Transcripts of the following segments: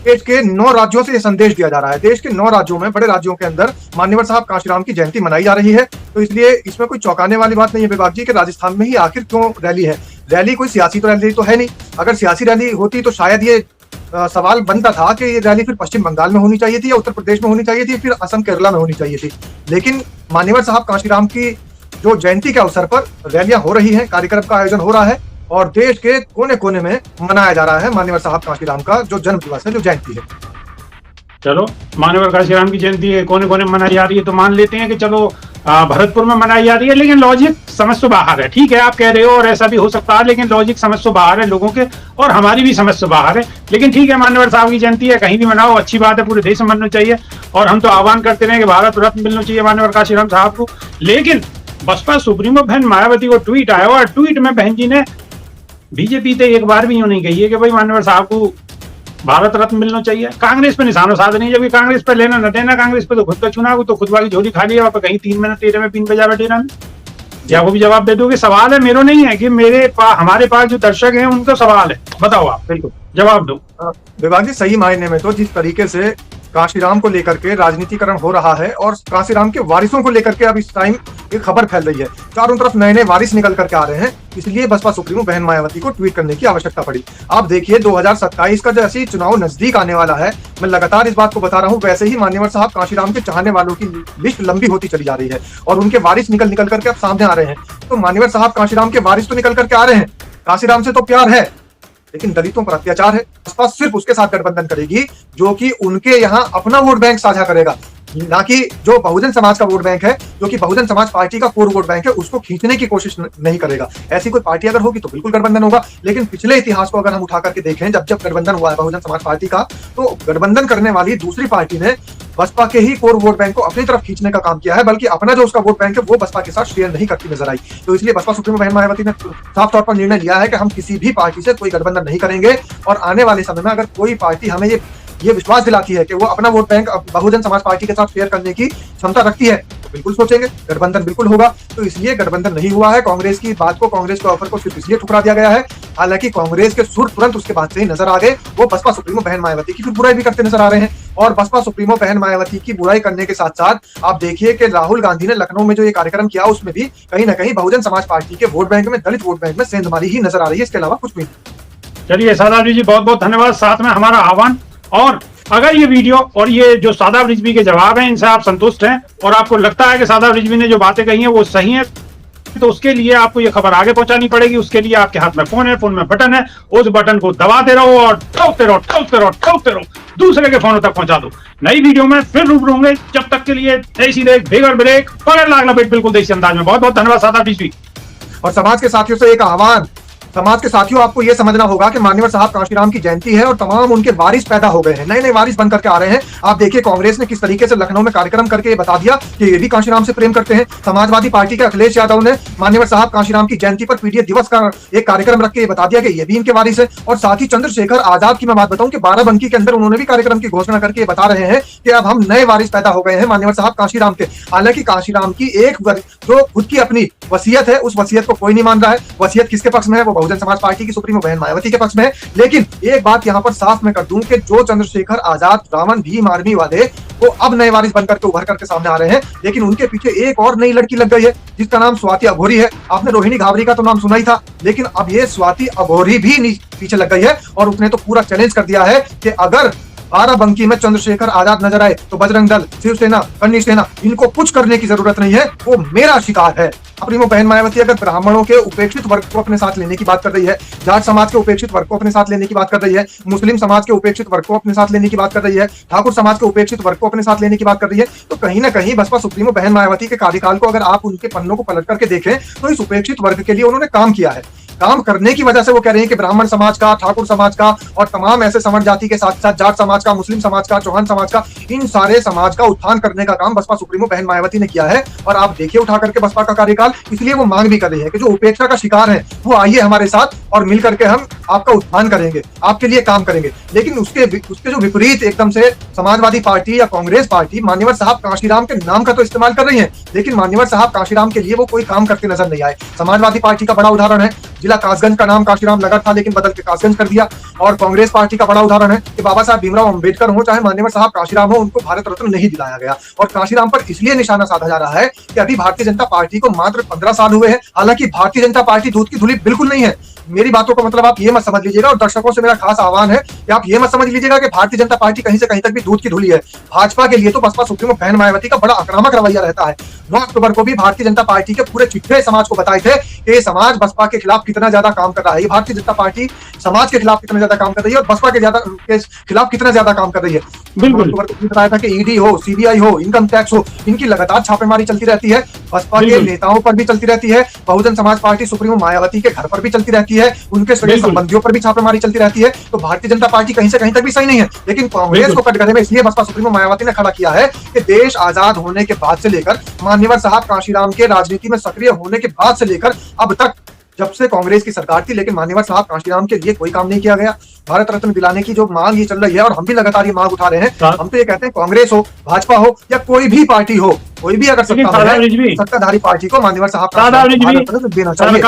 देश के 9 राज्यों से ये संदेश दिया जा रहा है। देश के 9 राज्यों में, बड़े राज्यों के अंदर मान्यवर साहब कांशीराम की जयंती मनाई जा रही है। तो इसलिए इसमें कोई चौंकाने वाली बात नहीं है विभाग जी कि राजस्थान में ही आखिर क्यों रैली है। रैली कोई सियासी तो रैली तो है नहीं। अगर सियासी रैली होती तो शायद ये सवाल बनता था कि ये रैली फिर पश्चिम बंगाल में होनी चाहिए थी या उत्तर प्रदेश में होनी चाहिए थी, फिर असम केरला में होनी चाहिए थी। लेकिन मान्यवर साहब कांशीराम की जो जयंती के अवसर पर रैलियां हो रही हैं, कार्यक्रम का आयोजन हो रहा है और देश के कोने कोने में मनाया जा रहा है मान्यवर साहब कांशीराम का जो जन्म दिवस है, जो जयंती है। चलो, मान्यवर कांशीराम की जयंती है, कोने कोने मनाई जा रही है, तो मान लेते हैं कि चलो भरतपुर में मनाई जा रही है, लेकिन लॉजिक समझ से बाहर है। ठीक है, आप कह रहे हो और ऐसा भी हो सकता है, लेकिन लॉजिक समझ से बाहर है लोगों के, और हमारी भी समझ से बाहर है। लेकिन ठीक है, मान्यवर साहब की जयंती है, कहीं भी मनाओ, अच्छी बात है, पूरे देश में मनना चाहिए। और हम तो आह्वान करते रहे कि भारत रत्न मिलना चाहिए मान्यवर कांशीराम साहब को। लेकिन बसपा सुप्रीमो बहन मायावती को ट्वीट आया और ट्वीट में बहन जी ने बीजेपी से एक बार भी यूं नहीं कही है कि भाई मान्यवर साहब को भारत रत्न मिलना चाहिए। कांग्रेस पे निशानो साध नहीं, जबकि कांग्रेस पे लेना न देना, कांग्रेस पे तो खुद का चुनाव, तो खुद वाली झोली खाली है, वहां पे कहीं 3 महीने 13 में 3 बजा बैठे रहना। क्या वो भी जवाब दे दोगे? सवाल है, मेरा नहीं है कि हमारे पास जो दर्शक हैं उनका सवाल है, बताओ आप, बिल्कुल जवाब दो। विभाग जी, सही मायने में तो जिस तरीके से कांशीराम को लेकर के राजनीतिकरण हो रहा है और कांशीराम के वारिसों को लेकर के अब इस टाइम एक खबर फैल रही है, चारों तरफ नए नए वारिस निकल करके आ रहे हैं, इसलिए बसपा सुप्रीमो बहन मायावती को ट्वीट करने की आवश्यकता पड़ी। आप देखिए 2027 का जैसे ही चुनाव नजदीक आने वाला है, मैं लगातार इस बात को बता रहा हूं, वैसे ही मान्यवर साहब कांशीराम के चाहने वालों की लिस्ट लंबी होती चली जा रही है और उनके वारिस निकल निकल करके अब सामने आ रहे हैं। तो मान्यवर साहब कांशीराम के वारिस तो निकल करके आ रहे हैं, कांशीराम से तो प्यार है, लेकिन दलितों पर अत्याचार है। बसपा सिर्फ उसके साथ गठबंधन करेगी जो कि उनके यहां अपना वोट बैंक साझा करेगा, ना कि जो बहुजन समाज का वोट बैंक है, जो कि बहुजन समाज पार्टी का कोर वोट बैंक है, उसको खींचने की कोशिश नहीं करेगा। ऐसी कोई पार्टी अगर होगी तो बिल्कुल गठबंधन होगा। लेकिन पिछले इतिहास को अगर हम उठा करके देखें, जब जब गठबंधन हुआ है बहुजन समाज पार्टी का, तो गठबंधन करने वाली दूसरी पार्टी ने बसपा के ही कोर वोट बैंक को अपनी तरफ खींचने का काम किया है, बल्कि अपना जो उसका वोट बैंक है वो बसपा के साथ शेयर नहीं करती नजर आई। तो इसलिए बसपा सुप्रीमो बहन मायावती ने साफ तौर पर निर्णय लिया है कि हम किसी भी पार्टी से कोई गठबंधन नहीं करेंगे और आने वाले समय में अगर कोई पार्टी हमें ये विश्वास दिलाती है कि वो अपना vote bank Bahujan Samaj party के साथ शेयर करने की क्षमता रखती है, तो बिल्कुल सोचेंगे, गठबंधन बिल्कुल होगा। तो इसलिए गठबंधन नहीं हुआ है। कांग्रेस की बात को, कांग्रेस के ऑफर को सिर्फ इसलिए ठुकरा दिया गया है, हालांकि कांग्रेस के सुर तुरंत उसके बाद से ही नजर आ गए। वो बसपा सुप्रीमो बहन मायावती की फिर बुराई भी करते नजर आ रहे हैं। और बसपा सुप्रीमो बहन मायावती की बुराई करने के साथ साथ आप देखिए कि राहुल गांधी ने लखनऊ में जो ये कार्यक्रम किया, उसमें भी कहीं ना कहीं बहुजन समाज पार्टी के वोट बैंक में, दलित वोट बैंक में सेंधमारी ही नजर आ रही है, इसके अलावा कुछ भी नहीं। चलिए सादाब जी, बहुत बहुत धन्यवाद। साथ में हमारा आह्वान, और अगर ये वीडियो और ये जो सादाब रिजवी के जवाब हैं, इनसे आप संतुष्ट हैं और आपको लगता है कि सादाब रिजवी ने जो बातें कही हैं वो सही है, तो उसके लिए आपको ये खबर आगे पहुंचानी पड़ेगी। उसके लिए आपके हाथ में फोन है, फोन में बटन है, उस बटन को दबाते रहो और ठोकते रहो, ठोकते रहो, ठोकते रहो, दूसरे के फोनों तक पहुंचा दो। नई वीडियो में फिर रूबरू होंगे, जब तक के लिए देसी देख बेगर ब्रेक पकड़ लागला पेट, बिल्कुल देसी अंदाज में। बहुत बहुत धन्यवाद सादाब रिजवी। और समाज के साथियों से एक आह्वान, समाज के साथियों, आपको यह समझना होगा कि मान्यवर साहब कांशीराम की जयंती है और तमाम उनके वारिस पैदा हो गए हैं, नए नए वारिस बनकर के आ रहे हैं। आप देखिए कांग्रेस ने किस तरीके से लखनऊ में कार्यक्रम करके ये बता दिया कि ये भी कांशीराम से प्रेम करते हैं। समाजवादी पार्टी के अखिलेश यादव ने मान्यवर साहब कांशीराम की जयंती पर पीडीए दिवस का एक कार्यक्रम रख के ये बता दिया कि ये भी इनके वारिस है। और साथ ही चंद्रशेखर आजाद की मैं बात बताऊं कि बाराबंकी के अंदर उन्होंने भी कार्यक्रम की घोषणा करके ये बता रहे हैं कि अब हम नए वारिस पैदा हो गए हैं मान्यवर साहब कांशीराम के। हालांकि कांशीराम की एक जो खुद की अपनी वसीयत है, उस वसीयत को कोई नहीं मान रहा है। वसीयत किसके पक्ष में है? वो बहुजन समाज पार्टी की सुप्रीमो बहन मायावती के पक्ष में है। लेकिन एक बात यहां पर साफ मैं कर दूं कि जो चंद्रशेखर आजाद, रावण, भीम आर्मी वाले वो अब नए वारिस बनकर के उभर करके सामने आ रहे हैं। लेकिन उनके पीछे एक और नई लड़की लग गई है जिसका नाम स्वाति अघोरी है। आपने रोहिणी घावरी का तो नाम सुना ही था, लेकिन अब ये स्वाति अघोरी भी पीछे लग गई है और उसने तो पूरा चैलेंज कर दिया है कि अगर बाराबंकी में चंद्रशेखर आजाद नजर आए तो बजरंग दल, शिवसेना, कन्नी सेना, इनको कुछ करने की जरूरत नहीं है, वो मेरा शिकार है। सुप्रीमो बहन मायावती अगर ब्राह्मणों के उपेक्षित वर्ग को अपने साथ लेने की बात कर रही है, जाट समाज के उपेक्षित वर्ग को अपने साथ लेने की बात कर रही है, मुस्लिम समाज के उपेक्षित वर्ग को अपने साथ लेने की बात कर रही है, ठाकुर समाज के उपेक्षित वर्ग को अपने साथ लेने की बात कर रही है, तो कहीं ना कहीं बसपा सुप्रीमो बहन मायावती के कार्यकाल को अगर आप उनके पन्नों को पलट करके देखें तो इस उपेक्षित वर्ग के लिए उन्होंने काम किया है। काम करने की वजह से वो कह रहे हैं कि ब्राह्मण समाज का, ठाकुर समाज का और तमाम ऐसे समर जाति के साथ साथ जाट समाज का, मुस्लिम समाज का, चौहान समाज का, इन सारे समाज का उत्थान करने का काम बसपा सुप्रीमो बहन मायावती ने किया है। और आप देखिए उठा करके बसपा का कार्यकाल, इसलिए वो मांग भी कर रही है कि जो उपेक्षा का शिकार है वो आइए हमारे साथ और मिल करके हम आपका उत्थान करेंगे, आपके लिए काम करेंगे। लेकिन उसके जो विपरीत एकदम से समाजवादी पार्टी या कांग्रेस पार्टी मान्यवर साहब कांशीराम के नाम का तो इस्तेमाल कर रही है, लेकिन मान्यवर साहब कांशीराम के लिए वो कोई काम करते नजर नहीं आए। समाजवादी पार्टी का बड़ा उदाहरण है, जिला कासगंज का नाम काशीराम नगर था लेकिन बदल के कासगंज कर दिया। और कांग्रेस पार्टी का बड़ा उदाहरण है कि बाबा साहब भीमराव अंबेडकर हो चाहे मान्यवर साहब काशीराम हो, उनको भारत रत्न नहीं दिलाया गया। और काशीराम पर इसलिए निशाना साधा जा रहा है कि अभी भारतीय जनता पार्टी को मात्र 15 साल हुए हैं। हालांकि भारतीय जनता पार्टी दूध की धुली बिल्कुल नहीं है। मेरी बातों का मतलब आप ये मत समझ लीजिएगा, और दर्शकों से मेरा खास आह्वान है कि आप ये मत समझ लीजिएगा कि भारतीय जनता पार्टी कहीं से कहीं तक भी दूध की धुली है। भाजपा के लिए तो बसपा सुप्रीमो बहन मायावती का बड़ा आक्रामक रवैया रहता है। 9 अक्टूबर को भी भारतीय जनता पार्टी के पूरे चिट्ठे समाज को बताए थे कि ये समाज बसपा के खिलाफ कितना ज्यादा काम कर रहा है, ये भारतीय जनता पार्टी समाज के खिलाफ कितना ज्यादा काम कर रही है और बसपा के खिलाफ कितना ज्यादा काम कर रही है। बिल्कुल बताया था कि ईडी हो, सीबीआई हो, इनकम टैक्स हो, इनकी लगातार छापेमारी चलती रहती है। बसपा के नेताओं पर भी चलती रहती है, बहुजन समाज पार्टी सुप्रीमो मायावती के घर पर भी चलती रहती है, उनके सगे संबंधियों पर भी छापेमारी चलती रहती है। तो भारतीय जनता पार्टी कहीं से कहीं तक भी सही नहीं है। लेकिन कांग्रेस को कटघरे में इसलिए बसपा सुप्रीमो मायावती ने खड़ा किया है कि देश आजाद होने के बाद से लेकर मान्यवर साहब काशीराम के राजनीति में सक्रिय होने के बाद से लेकर अब तक, जब से कांग्रेस की सरकार थी, लेकिन मान्यवर साहब काशीराम के लिए कोई काम नहीं किया गया। भारत रत्न दिलाने की जो मांग ये चल रही है और हम भी लगातार ये मांग उठा रहे हैं, हम तो ये कहते हैं कांग्रेस हो, भाजपा हो या कोई भी पार्टी हो, कोई भी अगर सत्ताधारी पार्टी को मान्यवर साहब देना चाहिए।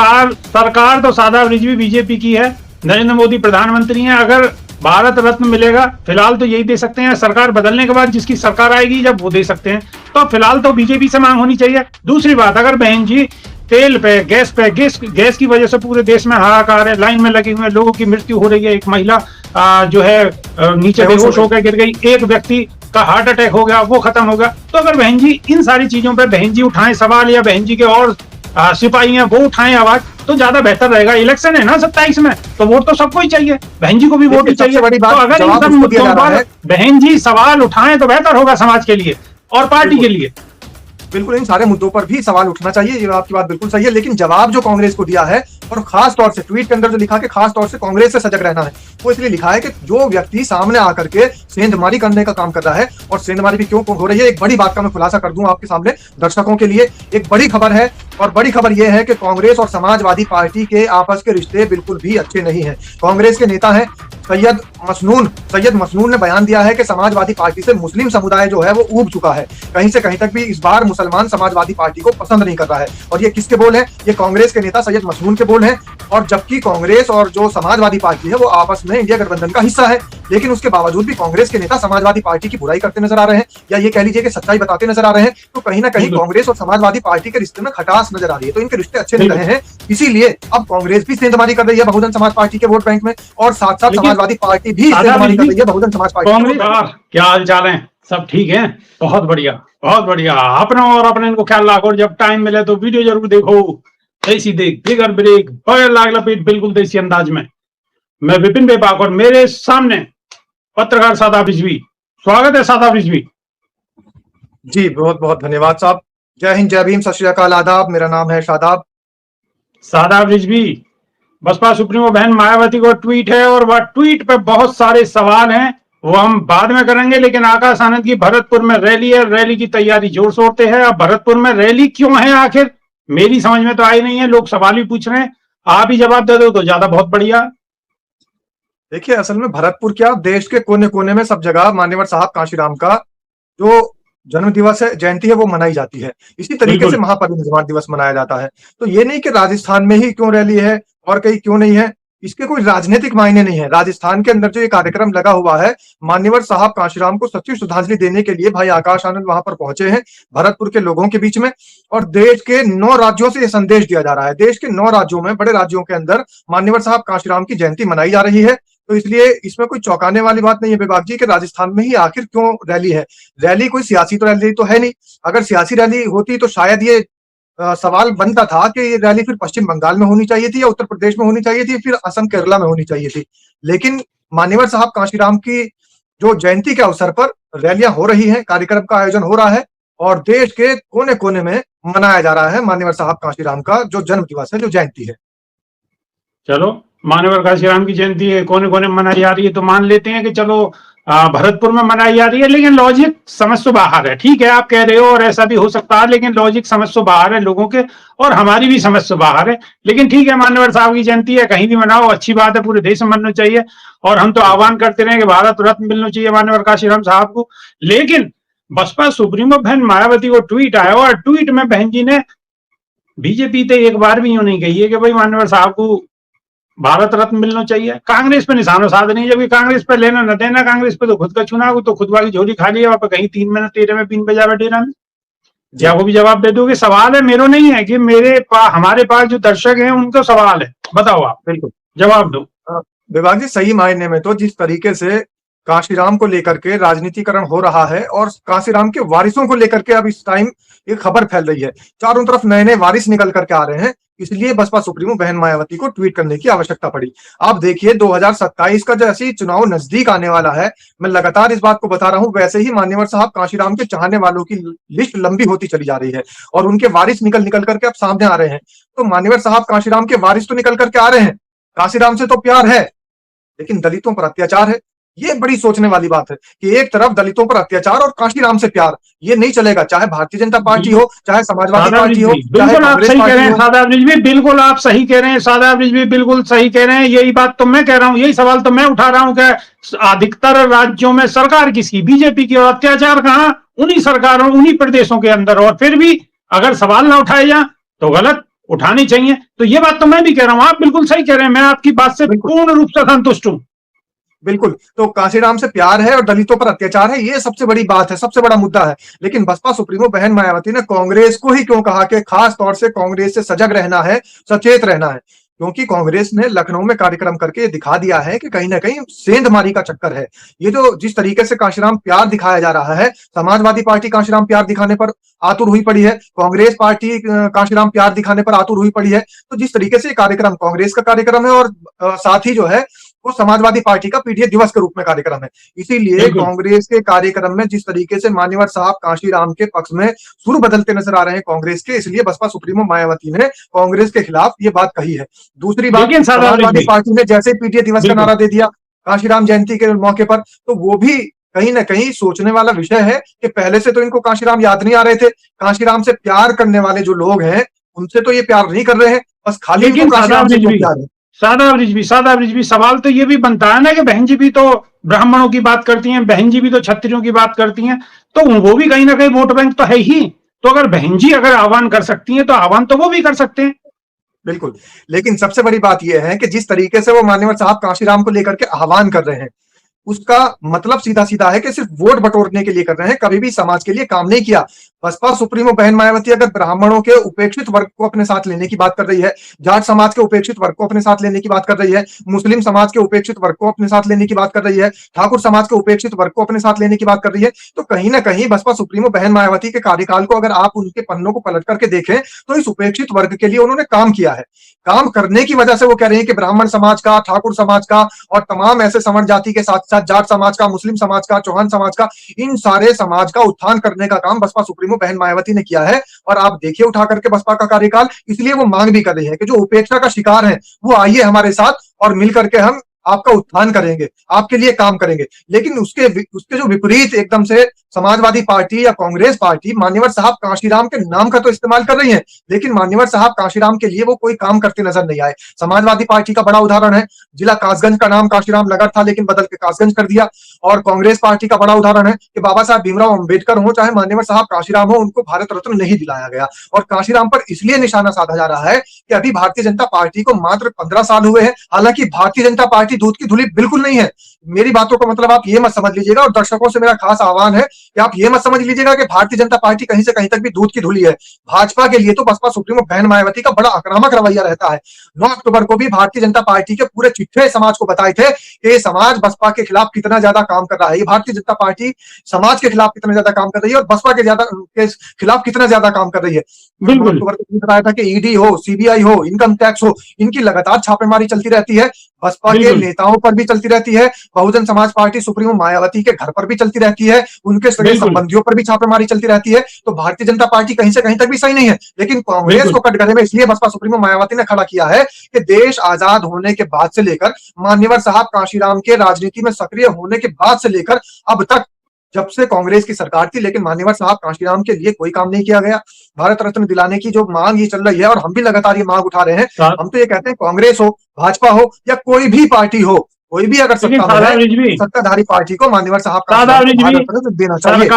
सरकार तो सादाब रिजवी बीजेपी की है, नरेंद्र मोदी प्रधानमंत्री हैं। अगर भारत रत्न मिलेगा, फिलहाल तो यही दे सकते हैं। सरकार बदलने के बाद जिसकी सरकार आएगी जब वो दे सकते हैं। तो फिलहाल तो बीजेपी से मांग होनी चाहिए। दूसरी बात, अगर बहन जी तेल पे गैस की वजह से पूरे देश में हाहाकार है, लाइन में लगे हुए लोगों की मृत्यु हो रही है, एक महिला जो है नीचे बेहोश होकर गिर गई, एक व्यक्ति का हार्ट अटैक हो गया, वो खत्म हो गया। तो अगर बहन जी इन सारी चीजों पे बहन जी उठाएं सवाल, या बहन जी के और सिपाही हैं वो उठाएं आवाज, तो ज्यादा बेहतर रहेगा। इलेक्शन है ना 27 में, तो वोट तो सबको ही चाहिए, बहन जी को भी वोट ही चाहिए। तो अगर इन सब मुद्दों पर बहन जी सवाल उठाएं तो बेहतर होगा समाज के लिए और पार्टी के लिए। बिल्कुल इन सारे मुद्दों पर भी सवाल उठना चाहिए, ये आपकी बात बिल्कुल सही है। लेकिन जवाब जो कांग्रेस को दिया है, और खास तौर से ट्वीट के अंदर जो लिखा कि खास तौर से कांग्रेस से सजग रहना है, वो इसलिए लिखा है कि जो व्यक्ति सामने आकर के सेंधमारी करने का काम कर रहा है, और सेंधमारी भी क्यों हो रही है, एक बड़ी बात का मैं खुलासा कर दूं आपके सामने दर्शकों के लिए। एक बड़ी खबर है, और बड़ी खबर यह है कि कांग्रेस और समाजवादी पार्टी के आपस के रिश्ते बिल्कुल भी अच्छे नहीं है। कांग्रेस के नेता हैं सैयद मसनून ने बयान दिया है कि समाजवादी पार्टी से मुस्लिम समुदाय जो है वो ऊब चुका है, कहीं से कहीं तक भी इस बार मुसलमान समाजवादी पार्टी को पसंद नहीं कर रहा है। और ये किसके बोल है? ये कांग्रेस के नेता सैयद मसनून के बोल हैं। और जबकि कांग्रेस और जो समाजवादी पार्टी है वो आपस में इंडिया गठबंधन का हिस्सा है, लेकिन उसके बावजूद भी कांग्रेस के नेता समाजवादी पार्टी की बुराई करते नजर आ रहे हैं, या ये कह लीजिए कि सच्चाई बताते नजर आ रहे हैं। तो कहीं ना कहीं कांग्रेस और समाजवादी पार्टी के रिश्ते में खटास नजर आ रही है, तो इनके रिश्ते अच्छे नहीं रहे हैं। इसीलिए अब कांग्रेस भी सेंधमारी कर रही है बहुजन समाज पार्टी के वोट बैंक में, और साथ साथ समाजवादी पार्टी भी सेंधमारी कर रही है बहुजन समाज पार्टी। क्या हाल चाल है? सब ठीक है? बहुत बढ़िया, बहुत बढ़िया। अपना और अपने इनको ख्याल रखो, जब टाइम मिले तो वीडियो जरूर देखो। देसी देख, बिगर ब्रेक, बगैर लाग लपेट, बिल्कुल देसी अंदाज में। मैं विपिन बेबाक और मेरे सामने पत्रकार शादाब रिजवी। स्वागत है शादाब रिजवी जी। बहुत बहुत धन्यवाद साहब। जय हिंद, जय भीम, सत श्री अकाल, आदाब। मेरा नाम है शादाब रिजवी। बसपा सुप्रीमो बहन मायावती को ट्वीट है, और वह ट्वीट पे बहुत सारे सवाल हैं, वो हम बाद में करेंगे। लेकिन आकाश आनंद की भरतपुर में रैली है, रैली की तैयारी जोर शोर से है। अब भरतपुर में रैली क्यों है आखिर, मेरी समझ में तो आई नहीं है। लोग सवाल भी पूछ रहे हैं, आप ही जवाब दे दो तो ज्यादा बहुत बढ़िया। देखिए, असल में भरतपुर क्या, देश के कोने कोने में सब जगह मान्यवर साहब काशीराम का जो जन्म दिवस है, जयंती है, वो मनाई जाती है। इसी तरीके से महापरिनिर्वाण दिवस मनाया जाता है। तो ये नहीं कि राजस्थान में ही क्यों रैली है और कहीं क्यों नहीं है, इसके कोई राजनीतिक मायने नहीं है। राजस्थान के अंदर जो ये कार्यक्रम लगा हुआ है, मान्यवर साहब काशीराम को सच्ची श्रद्धांजलि देने के लिए भाई आकाश आनंद वहां पर पहुंचे हैं, भरतपुर के लोगों के बीच में। और देश के 9 राज्यों से ये संदेश दिया जा रहा है। देश के 9 राज्यों में, बड़े राज्यों के अंदर मान्यवर साहब काशीराम की जयंती मनाई जा रही है। तो इसलिए इसमें कोई चौंकाने वाली बात नहीं है बेबाक जी कि राजस्थान में ही आखिर क्यों रैली है। रैली कोई सियासी तो रैली तो है नहीं। अगर सियासी रैली होती तो शायद ये सवाल बनता था कि ये रैली फिर पश्चिम बंगाल में होनी चाहिए थी, या उत्तर प्रदेश में होनी चाहिए थी, फिर असम केरला में होनी चाहिए थी। लेकिन मान्यवर साहब काशीराम की जो जयंती के अवसर पर रैलियां हो रही हैं, कार्यक्रम का आयोजन हो रहा है, और देश के कोने कोने में मनाया जा रहा है मान्यवर साहब काशीराम का जो जन्म दिवस है, जो जयंती है। चलो, मान्यवर काशीराम की जयंती है, कोने कोने मनाई जा रही है, तो मान लेते हैं कि चलो भरतपुर में मनाई जा रही है। लेकिन लॉजिक समझ से बाहर है। ठीक है, आप कह रहे हो और ऐसा भी हो सकता है, लेकिन लॉजिक समझ से बाहर है लोगों के, और हमारी भी समझ से बाहर है। लेकिन ठीक है, मान्यवर साहब की जयंती है, कहीं भी मनाओ, अच्छी बात है, पूरे देश में मनना चाहिए। और हम तो आह्वान करते रहे कि भारत रत्न मिलना चाहिए मान्यवर काशीराम साहब को। लेकिन बसपा सुप्रीमो बहन मायावती को ट्वीट आया, और ट्वीट में बहन जी ने बीजेपी तो एक बार भी यूं नहीं कही है कि भाई मान्यवर साहब को भारत रत्न मिलना चाहिए। कांग्रेस पे निशाना साध नहीं, जबकि कांग्रेस पे लेना न देना, कांग्रेस पे तो खुद का चुनाव, तो खुदवा की झोली खा लिया, वहां पे कहीं 3 महीने 13 में पिन बजा बैठे ना। क्या वो भी जवाब दे दोगे? सवाल है मेरे नहीं है कि हमारे पास जो दर्शक हैं उनका सवाल है, बताओ आप, बिल्कुल जवाब दो। विभाग जी, सही मायने में तो जिस तरीके से कांशीराम को लेकर के राजनीतिकरण हो रहा है और कांशीराम के वारिसों को लेकर के अब इस टाइम ये खबर फैल रही है, चारों तरफ नए नए वारिस निकल करके आ रहे हैं, इसलिए बसपा सुप्रीमो बहन मायावती को ट्वीट करने की आवश्यकता पड़ी। आप देखिए 2027 का जैसे ही चुनाव नजदीक आने वाला है, मैं लगातार इस बात को बता रहा हूं, वैसे ही मान्यवर साहब कांशीराम के चाहने वालों की लिस्ट लंबी होती चली जा रही है और उनके वारिस निकल निकल करके अब सामने आ रहे हैं। तो मान्यवर साहब कांशीराम के वारिस तो निकल करके आ रहे हैं, कांशीराम से तो प्यार है, लेकिन दलितों पर अत्याचार है। ये बड़ी सोचने वाली बात है कि एक तरफ दलितों पर अत्याचार और कांशीराम से प्यार, ये नहीं चलेगा, चाहे भारतीय जनता पार्टी हो, चाहे समाजवादी पार्टी हो, चाहे बिल्कुल आप कांग्रेस सही कह रहे पार्टी हैं हो। सादाब रिजवी, बिल्कुल आप सही कह रहे हैं सादाब रिजवी, बिल्कुल सही कह रहे हैं। यही बात तो मैं कह रहा हूं, यही सवाल तो मैं उठा रहा हूं कि अधिकतर राज्यों में सरकार किसकी, बीजेपी की, और अत्याचार कहां? उन्हीं सरकारों, उन्हीं प्रदेशों के अंदर। और फिर भी अगर सवाल ना उठाए जाए तो गलत उठानी चाहिए। तो ये बात तो मैं भी कह रहा हूं, आप बिल्कुल सही कह रहे हैं, मैं आपकी बात से पूर्ण रूप से संतुष्ट हूं। बिल्कुल, तो कांशीराम से प्यार है और दलितों पर अत्याचार है, ये सबसे बड़ी बात है, सबसे बड़ा मुद्दा है। लेकिन बसपा सुप्रीमो बहन मायावती ने कांग्रेस को ही क्यों कहा कि खास तौर से कांग्रेस से सजग रहना है, सचेत रहना है, क्योंकि कांग्रेस ने लखनऊ में कार्यक्रम करके ये दिखा दिया है कि कहीं ना कहीं सेंधमारी का चक्कर है। ये जो जिस तरीके से कांशीराम प्यार दिखाया जा रहा है, समाजवादी पार्टी कांशीराम प्यार दिखाने पर आतुर हुई पड़ी है, कांग्रेस पार्टी कांशीराम प्यार दिखाने पर आतुर हुई पड़ी है। तो जिस तरीके से कार्यक्रम कांग्रेस का कार्यक्रम है और साथ ही जो है वो समाजवादी पार्टी का पीटीए दिवस के रूप में कार्यक्रम है, इसीलिए कांग्रेस के कार्यक्रम में जिस तरीके से मान्यवर साहब कांशीराम के पक्ष में सुर बदलते नजर आ रहे हैं कांग्रेस के, इसलिए बसपा सुप्रीमो मायावती ने कांग्रेस के खिलाफ ये बात कही है। दूसरी बात, समाजवादी पार्टी ने जैसे पीटीए दिवस का नारा दे दिया कांशीराम जयंती के मौके पर, तो वो भी कहीं ना कहीं सोचने वाला विषय है कि पहले से तो इनको कांशीराम याद नहीं आ रहे थे। कांशीराम से प्यार करने वाले जो लोग हैं उनसे तो ये प्यार नहीं कर रहे हैं, बस खाली इनको कांशीराम से प्यार है। सादाब रिजवी, सवाल तो ये भी बनता है ना कि बहन जी भी तो ब्राह्मणों की बात करती हैं, बहन जी भी तो क्षत्रियों की बात करती हैं, तो वो भी कहीं ना कहीं वोट बैंक तो है ही। तो अगर बहन जी अगर आह्वान कर सकती हैं तो आह्वान तो वो भी कर सकते हैं। बिल्कुल, लेकिन सबसे बड़ी बात यह है कि जिस तरीके से वो मान्यवर साहब कांशीराम को लेकर के आह्वान कर रहे हैं, उसका मतलब सीधा सीधा है कि सिर्फ वोट बटोरने के लिए कर रहे हैं, कभी भी समाज के लिए काम नहीं किया। बसपा सुप्रीमो बहन मायावती अगर ब्राह्मणों के उपेक्षित वर्ग को अपने साथ लेने की बात कर रही है, जाट समाज के उपेक्षित वर्ग को अपने साथ लेने की बात कर रही है, मुस्लिम समाज के उपेक्षित वर्ग को अपने साथ लेने की बात कर रही है, ठाकुर समाज के उपेक्षित वर्ग को अपने साथ लेने की बात कर रही है, तो कहीं ना कहीं बसपा सुप्रीमो बहन मायावती के कार्यकाल को अगर आप उनके पन्नों को पलट करके देखें तो इस उपेक्षित वर्ग के लिए उन्होंने काम किया है। काम करने की वजह से वो कह रहे हैं कि ब्राह्मण समाज का, ठाकुर समाज का और तमाम ऐसे सवर्ण जाति के साथ साथ जाट समाज का, मुस्लिम समाज का, चौहान समाज का, इन सारे समाज का उत्थान करने का काम बसपा सुप्रीमो बहन मायावती ने किया है। और आप देखिए उठा करके बसपा का कार्यकाल, इसलिए वो मांग भी कर रही है कि जो उपेक्षा का शिकार है वो आइए हमारे साथ और मिलकर के हम आपका उत्थान करेंगे, आपके लिए काम करेंगे। लेकिन उसके जो विपरीत एकदम से समाजवादी पार्टी या कांग्रेस पार्टी मान्यवर साहब कांशीराम के नाम का तो इस्तेमाल कर रही है, लेकिन मान्यवर साहब कांशीराम के लिए वो कोई काम करते नजर नहीं आए। समाजवादी पार्टी का बड़ा उदाहरण है, जिला कासगंज का नाम कांशीराम नगर था लेकिन बदल के कासगंज कर दिया। और कांग्रेस पार्टी का बड़ा उदाहरण है कि बाबा साहब भीमराव अंबेडकर हो चाहे मान्यवर साहब कांशीराम हो, उनको भारत रत्न नहीं दिलाया गया। और कांशीराम पर इसलिए निशाना साधा जा रहा है कि अभी भारतीय जनता पार्टी को मात्र 15 साल हुए हैं, हालांकि भारतीय जनता पार्टी दूध की धुली बिल्कुल नहीं है। मेरी बातों का मतलब आप ये मत समझ लीजिएगा, और दर्शकों से मेरा खास आह्वान है कि आप ये मत समझ लीजिएगा कि भारतीय जनता पार्टी कहीं से कहीं तक भी दूध की धुली है। भाजपा के लिए तो बसपा सुप्रीमो बहन मायावती का बड़ा आक्रामक रवैया रहता है। 9 अक्टूबर को भी भारतीय जनता पार्टी के पूरे चिट्ठे समाज को बताए थे कि ये समाज बसपा के खिलाफ कितना ज्यादा काम कर रहा है, ये भारतीय जनता पार्टी समाज के खिलाफ कितना ज्यादा काम कर रही है और बसपा के खिलाफ कितना ज्यादा काम कर रही है। 9 अक्टूबर को बताया था कि ईडी हो, सीबीआई हो, इनकम टैक्स हो, इनकी लगातार छापेमारी चलती रहती है, बसपा के नेताओं पर भी चलती रहती है, बहुजन समाज पार्टी सुप्रीमो मायावती के घर पर भी चलती रहती है, उनके सगे संबंधियों पर भी छापेमारी चलती रहती है। तो भारतीय जनता पार्टी कहीं से कहीं तक भी सही नहीं है, लेकिन कांग्रेस को कटघरे में इसलिए बसपा सुप्रीमो मायावती ने खड़ा किया है कि देश आजाद होने के बाद से लेकर मान्यवर साहब कांशीराम के राजनीति में सक्रिय होने के बाद से लेकर अब तक, जब से कांग्रेस की सरकार थी, लेकिन मान्यवर साहब कांशीराम के लिए कोई काम नहीं किया गया। भारत रत्न दिलाने की जो मांग ये चल रही है और हम भी लगातार ये मांग उठा रहे हैं, हम तो ये कहते हैं कांग्रेस हो, भाजपा हो या कोई भी पार्टी हो, कोई भी अगर सत्ता में है, सत्ताधारी पार्टी को मान्यवर साहब का देना चाहिए।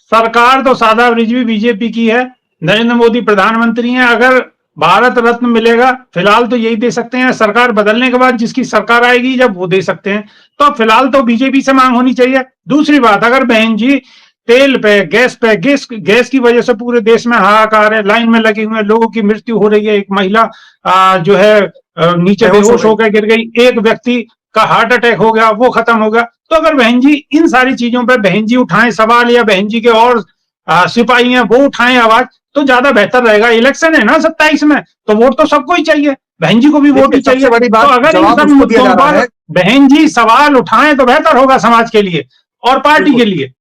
सरकार तो सादाब रिजवी बीजेपी की है, नरेंद्र मोदी प्रधानमंत्री हैं। अगर भारत रत्न मिलेगा। फिलहाल तो यही दे सकते हैं, सरकार बदलने के बाद जिसकी सरकार आएगी जब वो दे सकते हैं। तो फिलहाल तो बीजेपी से मांग होनी चाहिए। दूसरी बात, अगर बहन जी तेल पे गैस की वजह से पूरे देश में हाहाकार है, लाइन में लगे हुए लोगों की मृत्यु हो रही है, एक महिला जो है नीचे बेहोश होकर गिर गई, एक व्यक्ति का हार्ट अटैक हो गया, वो खत्म हो गया। तो अगर बहन जी इन सारी चीजों पर बहन जी उठाएं सवाल, या बहन जी के और सिपाही हैं वो उठाएं आवाज, तो ज्यादा बेहतर रहेगा। इलेक्शन है ना 27 में, तो वोट तो सबको ही चाहिए, बहन जी को भी वोट ही देखिए, चाहिए। सबसे बड़ी तो बात अगर इन जवाब सब उसको दिया मुद्दों जा रहा पर है। बहन जी सवाल उठाएं तो बेहतर होगा समाज के लिए और पार्टी बिल्कुल के लिए।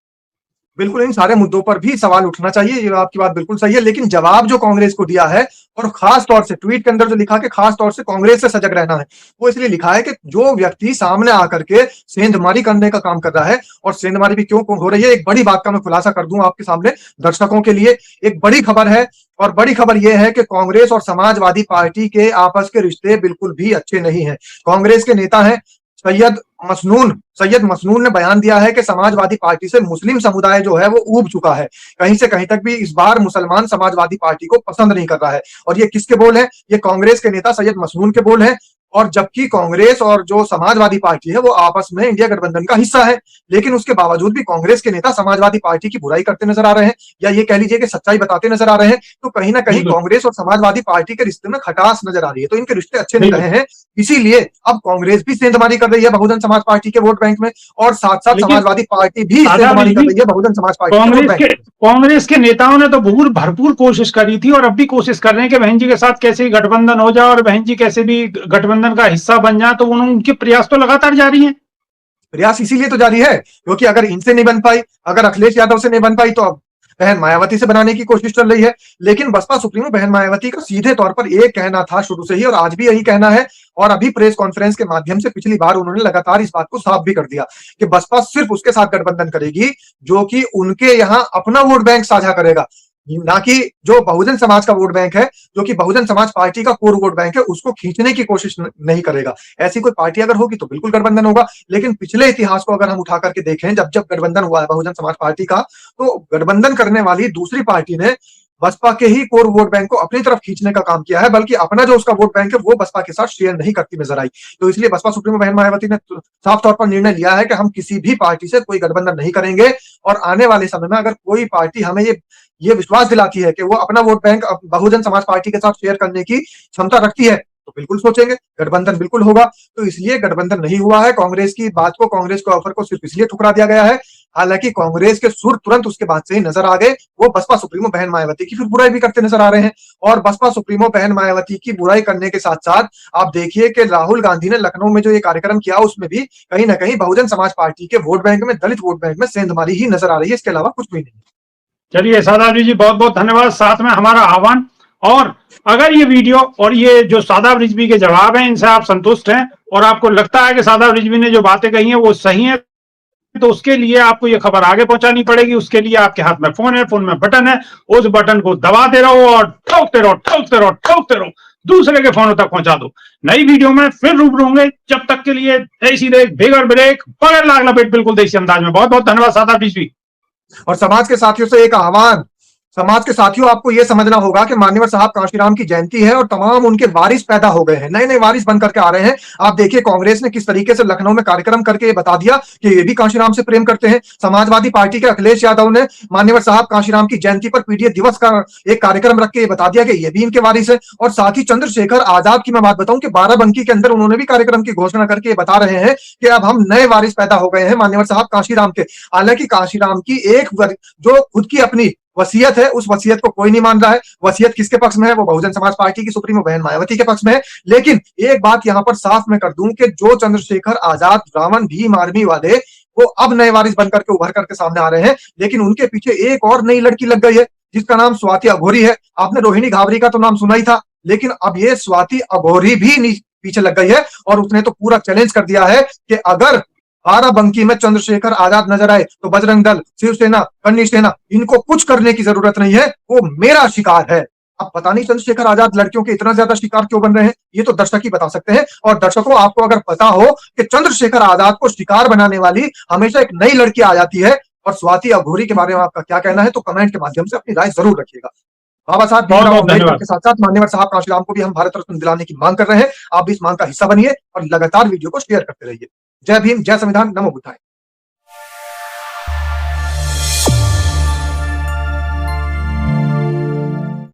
बिल्कुल, इन सारे मुद्दों पर भी सवाल उठना चाहिए, ये आपकी बात बिल्कुल सही है। लेकिन जवाब जो कांग्रेस को दिया है, और खास तौर से ट्वीट के अंदर जो लिखा कि खास तौर से कांग्रेस से सजग रहना है, वो इसलिए लिखा है कि जो व्यक्ति सामने आकर के सेंधमारी करने का काम कर रहा है, और सेंधमारी भी क्यों हो रही है, एक बड़ी बात का मैं खुलासा कर दूं आपके सामने दर्शकों के लिए। एक बड़ी खबर है, और बड़ी खबर यह है कि कांग्रेस और समाजवादी पार्टी के आपस के रिश्ते बिल्कुल भी अच्छे नहीं है। कांग्रेस के नेता हैं सैयद सैयद मसनून ने बयान दिया है कि समाजवादी पार्टी से मुस्लिम समुदाय जो है वो ऊब चुका है। कहीं से कहीं तक भी इस बार मुसलमान समाजवादी पार्टी को पसंद नहीं कर रहा है। और ये किसके बोल हैं? ये कांग्रेस के नेता सैयद मसनून के बोल हैं। और जबकि कांग्रेस और जो समाजवादी पार्टी है वो आपस में इंडिया गठबंधन का हिस्सा है, लेकिन उसके बावजूद भी कांग्रेस के नेता समाजवादी पार्टी की बुराई करते नजर आ रहे हैं, या ये कह लीजिए कि सच्चाई बताते नजर आ रहे हैं। तो कहीं ना कहीं बिल्कुल कांग्रेस और समाजवादी पार्टी के रिश्ते में खटास नजर आ रही है, तो इनके रिश्ते अच्छे नहीं बिल्कुल। रहे हैं। इसीलिए अब कांग्रेस भी सेंधमारी कर रही है बहुजन समाज पार्टी के वोट बैंक में, और साथ साथ लेकिन समाजवादी पार्टी भी आजाद सेंधमारी कर जी, रही है बहुजन समाज पार्टी के वोट कांग्रेस बैंक के में। कांग्रेस के नेताओं ने तो भरपूर कोशिश करी थी और अब भी कोशिश कर रहे हैं कि बहन जी के साथ कैसे ही गठबंधन हो जाए और बहन जी कैसे भी गठबंधन का हिस्सा बन जाए। तो उनके प्रयास तो लगातार जारी हैं। प्रयास इसीलिए तो जारी है क्योंकि अगर इनसे नहीं बन पाई, अगर अखिलेश यादव से नहीं बन पाई, तो अब बहन मायावती से बनाने की कोशिश चल रही है। लेकिन बसपा सुप्रीमो बहन मायावती का सीधे तौर पर एक कहना था शुरू से ही, और आज भी यही कहना है, और अभी प्रेस कॉन्फ्रेंस के माध्यम से पिछली बार उन्होंने लगातार इस बात को साफ भी कर दिया कि बसपा सिर्फ उसके साथ गठबंधन करेगी जो कि उनके यहां अपना वोट बैंक साझा करेगा, ना कि जो बहुजन समाज का वोट बैंक है, जो कि बहुजन समाज पार्टी का कोर वोट बैंक है, उसको खींचने की कोशिश नहीं करेगा। ऐसी कोई पार्टी अगर होगी तो बिल्कुल गठबंधन होगा। लेकिन पिछले इतिहास को अगर हम उठा करके देखें, जब जब गठबंधन हुआ है बहुजन समाज पार्टी का, तो गठबंधन करने वाली दूसरी पार्टी ने बसपा के ही कोर वोट बैंक को अपनी तरफ खींचने का काम किया है, बल्कि अपना जो उसका वोट बैंक है वो बसपा के साथ शेयर नहीं करती नजर आई। तो इसलिए बसपा सुप्रीमो बहन मायावती ने साफ तौर पर निर्णय लिया है कि हम किसी भी पार्टी से कोई गठबंधन नहीं करेंगे, और आने वाले समय में अगर कोई पार्टी हमें ये विश्वास दिलाती है कि वो अपना vote bank Bahujan Samaj party के साथ शेयर करने की क्षमता रखती है, तो बिल्कुल सोचेंगे, गठबंधन बिल्कुल होगा। तो इसलिए गठबंधन नहीं हुआ है। कांग्रेस की बात को, कांग्रेस के ऑफर को सिर्फ इसलिए ठुकरा दिया गया है। हालांकि कांग्रेस के सुर तुरंत उसके बाद से ही नजर आ गए, वो बसपा सुप्रीमो बहन मायावती की फिर बुराई भी करते नजर आ रहे हैं। और बसपा सुप्रीमो बहन मायावती की बुराई करने के साथ साथ आप देखिए कि राहुल गांधी ने लखनऊ में जो ये कार्यक्रम किया, उसमें भी कहीं ना कहीं बहुजन समाज पार्टी के वोट बैंक में, दलित वोट बैंक में सेंधमारी ही नजर आ रही है, इसके अलावा कुछ भी नहीं। चलिए सादाब जी बहुत बहुत धन्यवाद, साथ में हमारा आह्वान। और अगर ये वीडियो और ये जो सादाब रिजवी के जवाब हैं इनसे आप संतुष्ट हैं और आपको लगता है कि सादाब रिजवी ने जो बातें कही हैं वो सही है, तो उसके लिए आपको ये खबर आगे पहुंचानी पड़ेगी। उसके लिए आपके हाथ में फोन है, फोन में बटन है, उस बटन को दबाते रहो और ठोकते रहो, ठोकते रहो, ठोकते रहो, दूसरे के फोनों तक पहुंचा दो। नई वीडियो में फिर रूबरू होंगे, जब तक के लिए देसी देख बेगर ब्रेक बगैर लाग लपेट बिल्कुल देसी अंदाज में। बहुत बहुत धन्यवाद सादाब रिजवी। और समाज के साथियों से एक आह्वान, समाज के साथियों, आपको यह समझना होगा कि मान्यवर साहब कांशीराम की जयंती है और तमाम उनके वारिस पैदा हो गए हैं, नए नए वारिस बन करके आ रहे हैं। आप देखिए कांग्रेस ने किस तरीके से लखनऊ में कार्यक्रम करके ये बता दिया कि ये भी कांशीराम से प्रेम करते हैं। समाजवादी पार्टी के अखिलेश यादव ने मान्यवर साहब कांशीराम की जयंती पर पीडीए दिवस का एक कार्यक्रम रख के ये बता दिया कि ये भी इनके वारिस है। और साथ ही चंद्रशेखर आजाद की मैं बात बताऊं कि बाराबंकी के अंदर उन्होंने भी कार्यक्रम की घोषणा करके ये बता रहे हैं कि अब हम नए वारिस पैदा हो गए हैं मान्यवर साहब कांशीराम के। हालांकि कांशीराम की एक जो खुद की अपनी वसीयत है, उस वसीयत को कोई नहीं मान रहा है। वसीयत किसके पक्ष में है? वो बहुजन समाज पार्टी की सुप्रीमो बहन मायावती के पक्ष में है। लेकिन एक बात यहां पर साफ मैं कर दूं कि जो चंद्रशेखर आजाद, रावण, भीम आर्मी वाले, वो अब नए वारिस बनकर के उभर करके सामने आ रहे हैं। लेकिन उनके पीछे एक और नई लड़की लग गई है जिसका नाम स्वाति अघोरी है। आपने रोहिणी घावरी का तो नाम सुना ही था, लेकिन अब ये स्वाति अघोरी भी पीछे लग गई है और उसने तो पूरा चैलेंज कर दिया है कि अगर बाराबंकी में चंद्रशेखर आजाद नजर आए तो बजरंग दल, शिवसेना, कन्नी सेना, इनको कुछ करने की जरूरत नहीं है, वो मेरा शिकार है। अब पता नहीं चंद्रशेखर आजाद लड़कियों के इतना ज्यादा शिकार क्यों बन रहे हैं, ये तो दर्शक ही बता सकते हैं। और दर्शकों, आपको अगर पता हो कि चंद्रशेखर आजाद को शिकार बनाने वाली हमेशा एक नई लड़की आ जाती है, और स्वाति अघोरी के बारे में आपका क्या कहना है, तो कमेंट के माध्यम से अपनी राय जरूर रखिएगा। बाबा साहब बहुत भीमराव बहुत अम्बेडकर धन्यवाद। के साथ साथ मान्यवर साहब कांशीराम को भी हम भारत रत्न दिलाने की मांग कर रहे हैं। आप भी इस मांग का हिस्सा बनिए और लगातार वीडियो को शेयर करते रहिए। जय भीम, जय संविधान, नमो बुद्धाय।